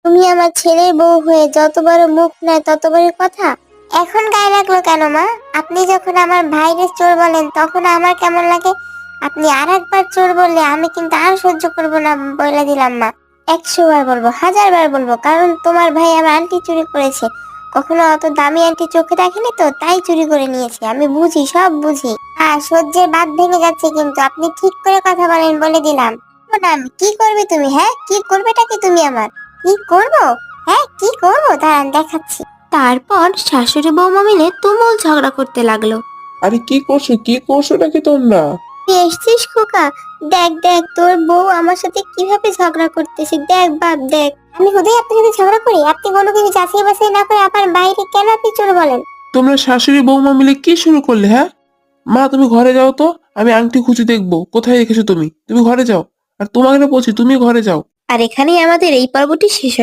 তুমি আমার ছেলের বউ হয়ে যত বড় মুখ নেয় তত বড় কথা। এখন গায়ে লাগলো কেন মা? আপনি যখন আমার ভাইরে চোর বলেন তখন আমার কেমন লাগে, আপনি আর একবার চোর বললে আমি কিন্তু আর সহ্য করবো না, বলে দিলাম মা। 100 বার বলবো, 1000 বার বলবো, কারণ তোমার ভাই আমার আন্টি চুরি করেছে। কখনো অত দামি আন্টি চোখে দেখেনি তো, তাই চুরি করে নিয়েছে। আমি বুঝি, সব বুঝি। সহ্যের বাঁধ ভেঙে যাচ্ছে, কিন্তু আপনি ঠিক করে কথা বলেন, বলে দিলাম। না, কি করবে তুমি? হ্যাঁ, কি করবেটা কি তুমি আমার? কি করবো? হ্যাঁ, কি করবো দাঁড়ান দেখাচ্ছি। তারপর শাশুড়ি বৌমা মিলে তুমুল ঝগড়া করতে লাগলো। আরে কি করছো নাকি তোমরা? তুই এসছিস খোকা? দেখ দেখ তোর বউ আমার সাথে কিভাবে ঝগড়া করতেছে, দেখ বাপ দেখ। আমি হুদাই আপনার সাথে ঝগড়া করি? আপনি কোনো কিছু যাচাই বাছাই না করে আমার বাইরে কেন আপনি চোর বলেন? তোমরা শাশুড়ি বৌমা মিলে কি শুরু করলে? হ্যাঁ মা, তুমি ঘরে যাও তো, আমি আংটি খুঁজে দেখবো কোথায় রেখেছো তুমি। তুমি ঘরে যাও। আর তোমাকে না বলছি, তুমি ঘরে যাও। আর এখানেই আমাদের এই পর্বটি শেষ।